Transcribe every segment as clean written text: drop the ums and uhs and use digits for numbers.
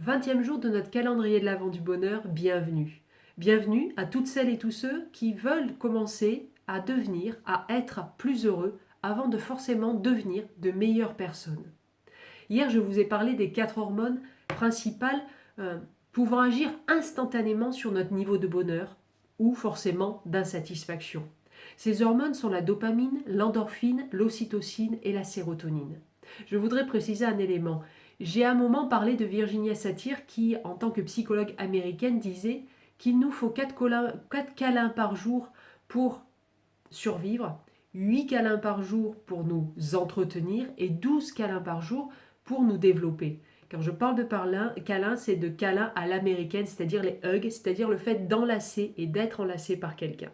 20e jour de notre calendrier de l'Avent du bonheur, bienvenue. Bienvenue à toutes celles et tous ceux qui veulent commencer à devenir, à être plus heureux avant de forcément devenir de meilleures personnes. Hier, je vous ai parlé des 4 hormones principales pouvant agir instantanément sur notre niveau de bonheur ou forcément d'insatisfaction. Ces hormones sont la dopamine, l'endorphine, l'ocytocine et la sérotonine. Je voudrais préciser un élément. J'ai à un moment parlé de Virginia Satir qui, en tant que psychologue américaine, disait qu'il nous faut 4 câlins par jour pour survivre, 8 câlins par jour pour nous entretenir et 12 câlins par jour pour nous développer. Quand je parle de câlin, c'est de câlin à l'américaine, c'est-à-dire les hugs, c'est-à-dire le fait d'enlacer et d'être enlacé par quelqu'un.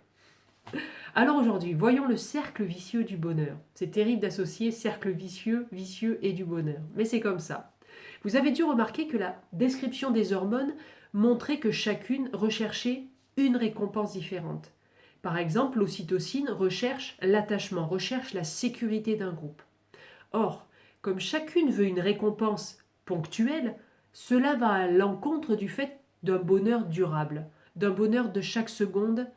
Alors aujourd'hui, voyons le cercle vicieux du bonheur. C'est terrible d'associer cercle vicieux, vicieux et du bonheur, mais c'est comme ça. Vous avez dû remarquer que la description des hormones montrait que chacune recherchait une récompense différente. Par exemple, l'ocytocine recherche l'attachement, recherche la sécurité d'un groupe. Or, comme chacune veut une récompense ponctuelle, cela va à l'encontre du fait d'un bonheur durable, d'un bonheur de chaque seconde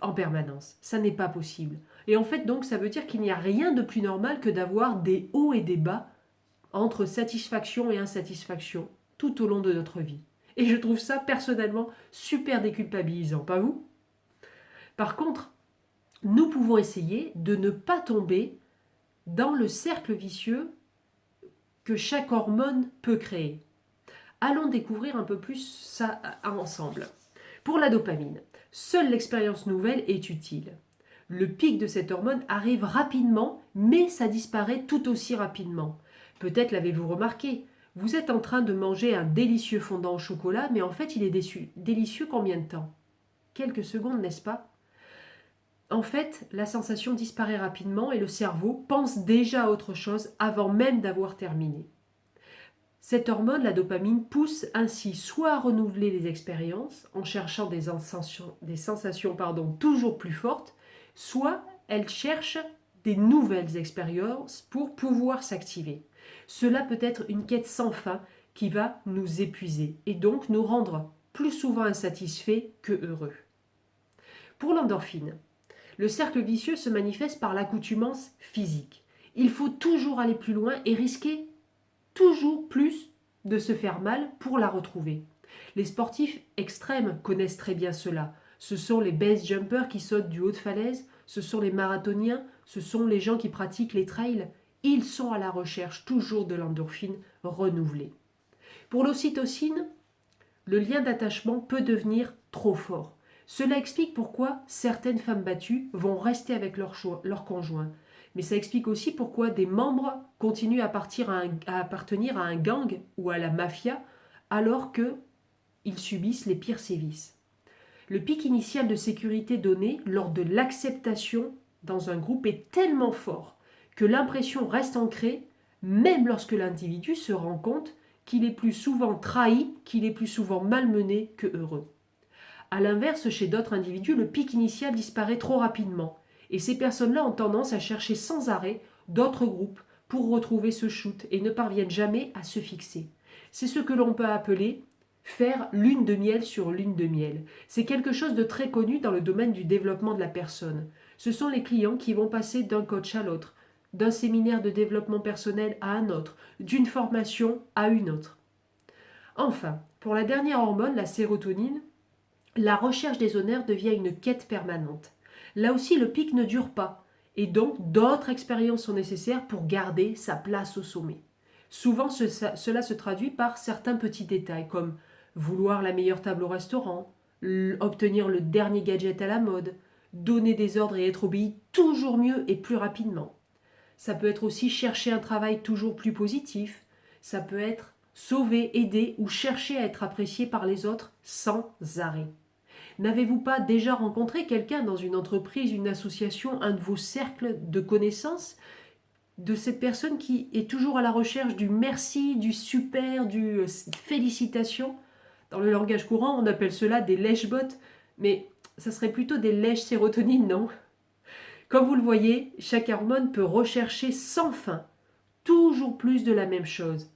en permanence. Ça n'est pas possible. Et en fait, donc, ça veut dire qu'il n'y a rien de plus normal que d'avoir des hauts et des bas entre satisfaction et insatisfaction tout au long de notre vie. Et je trouve ça personnellement super déculpabilisant, pas vous? Par contre, nous pouvons essayer de ne pas tomber dans le cercle vicieux que chaque hormone peut créer. Allons découvrir un peu plus ça ensemble. Pour la dopamine, seule l'expérience nouvelle est utile. Le pic de cette hormone arrive rapidement, mais ça disparaît tout aussi rapidement. Peut-être l'avez-vous remarqué, vous êtes en train de manger un délicieux fondant au chocolat, mais en fait il est délicieux combien de temps? Quelques secondes, n'est-ce pas? En fait, la sensation disparaît rapidement et le cerveau pense déjà à autre chose avant même d'avoir terminé. Cette hormone, la dopamine, pousse ainsi soit à renouveler les expériences en cherchant des sensations toujours plus fortes, soit elle cherche des nouvelles expériences pour pouvoir s'activer. Cela peut être une quête sans fin qui va nous épuiser et donc nous rendre plus souvent insatisfaits que heureux. Pour l'endorphine, le cercle vicieux se manifeste par l'accoutumance physique. Il faut toujours aller plus loin et risquer toujours plus de se faire mal pour la retrouver. Les sportifs extrêmes connaissent très bien cela. Ce sont les base jumpers qui sautent du haut de falaise, ce sont les marathoniens, ce sont les gens qui pratiquent les trails. Ils sont à la recherche toujours de l'endorphine renouvelée. Pour l'ocytocine, le lien d'attachement peut devenir trop fort. Cela explique pourquoi certaines femmes battues vont rester avec leur conjoint. Mais ça explique aussi pourquoi des membres continuent à appartenir à un gang ou à la mafia alors qu'ils subissent les pires sévices. Le pic initial de sécurité donné lors de l'acceptation dans un groupe est tellement fort que l'impression reste ancrée même lorsque l'individu se rend compte qu'il est plus souvent trahi, qu'il est plus souvent malmené que heureux. A l'inverse, chez d'autres individus, le pic initial disparaît trop rapidement. Et ces personnes-là ont tendance à chercher sans arrêt d'autres groupes pour retrouver ce shoot et ne parviennent jamais à se fixer. C'est ce que l'on peut appeler faire lune de miel sur lune de miel. C'est quelque chose de très connu dans le domaine du développement de la personne. Ce sont les clients qui vont passer d'un coach à l'autre, d'un séminaire de développement personnel à un autre, d'une formation à une autre. Enfin, pour la dernière hormone, la sérotonine, la recherche des honneurs devient une quête permanente. Là aussi, le pic ne dure pas, et donc d'autres expériences sont nécessaires pour garder sa place au sommet. Souvent, cela se traduit par certains petits détails, comme vouloir la meilleure table au restaurant, obtenir le dernier gadget à la mode, donner des ordres et être obéi toujours mieux et plus rapidement. Ça peut être aussi chercher un travail toujours plus positif, ça peut être sauver, aider ou chercher à être apprécié par les autres sans arrêt. N'avez-vous pas déjà rencontré quelqu'un dans une entreprise, une association, un de vos cercles de connaissances, de cette personne qui est toujours à la recherche du merci, du super, du félicitations? Dans le langage courant, on appelle cela des lèche-bottes, mais ça serait plutôt des lèche-sérotonine, non? Comme vous le voyez, chaque hormone peut rechercher sans fin toujours plus de la même chose.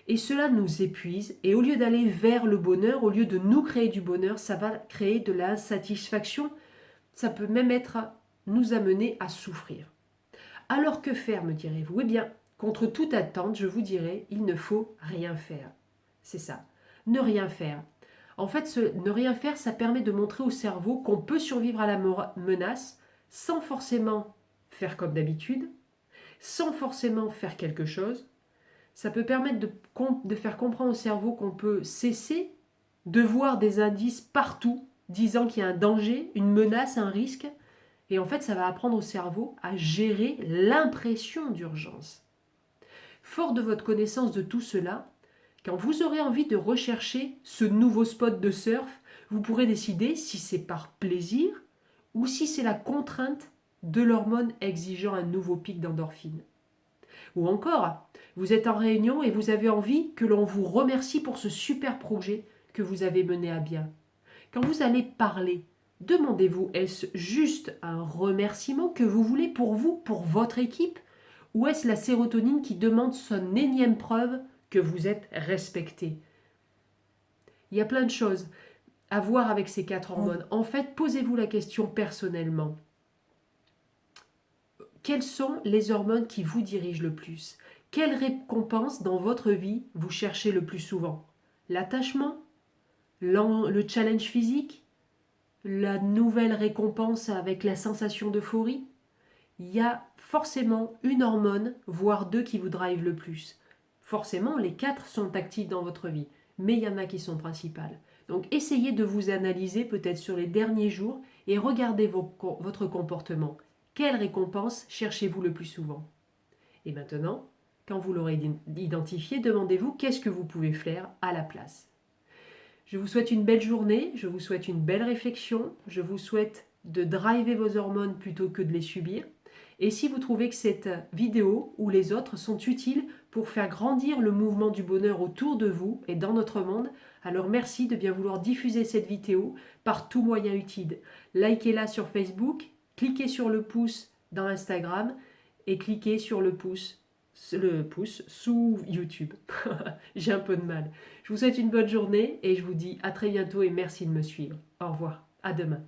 Et cela nous épuise. Et au lieu d'aller vers le bonheur, au lieu de nous créer du bonheur, ça va créer de l'insatisfaction. Ça peut même nous amener à souffrir. Alors que faire, me direz-vous? Eh bien, contre toute attente, je vous dirais, il ne faut rien faire. C'est ça. Ne rien faire. En fait, ne rien faire, ça permet de montrer au cerveau qu'on peut survivre à la menace sans forcément faire comme d'habitude, sans forcément faire quelque chose. Ça peut permettre de faire comprendre au cerveau qu'on peut cesser de voir des indices partout disant qu'il y a un danger, une menace, un risque. Et en fait, ça va apprendre au cerveau à gérer l'impression d'urgence. Fort de votre connaissance de tout cela, quand vous aurez envie de rechercher ce nouveau spot de surf, vous pourrez décider si c'est par plaisir ou si c'est la contrainte de l'hormone exigeant un nouveau pic d'endorphine. Ou encore, vous êtes en réunion et vous avez envie que l'on vous remercie pour ce super projet que vous avez mené à bien. Quand vous allez parler, demandez-vous, est-ce juste un remerciement que vous voulez pour vous, pour votre équipe, ou est-ce la sérotonine qui demande son énième preuve que vous êtes respecté? Il y a plein de choses à voir avec ces 4 hormones. En fait, posez-vous la question personnellement. Quelles sont les hormones qui vous dirigent le plus? Quelle récompense dans votre vie vous cherchez le plus souvent? L'attachement? Le challenge physique? La nouvelle récompense avec la sensation d'euphorie? Il y a forcément une hormone, voire 2 qui vous drive le plus. Forcément, les 4 sont actifs dans votre vie, mais il y en a qui sont principales. Donc essayez de vous analyser peut-être sur les derniers jours et regardez votre comportement. Quelle récompense cherchez-vous le plus souvent? Et maintenant, quand vous l'aurez identifié, demandez-vous qu'est-ce que vous pouvez faire à la place. Je vous souhaite une belle journée, je vous souhaite une belle réflexion, je vous souhaite de driver vos hormones plutôt que de les subir. Et si vous trouvez que cette vidéo ou les autres sont utiles pour faire grandir le mouvement du bonheur autour de vous et dans notre monde, alors merci de bien vouloir diffuser cette vidéo par tout moyen utile. Likez-la sur Facebook, cliquez sur le pouce dans Instagram et cliquez sur le pouce sous YouTube. J'ai un peu de mal. Je vous souhaite une bonne journée et je vous dis à très bientôt et merci de me suivre. Au revoir, à demain.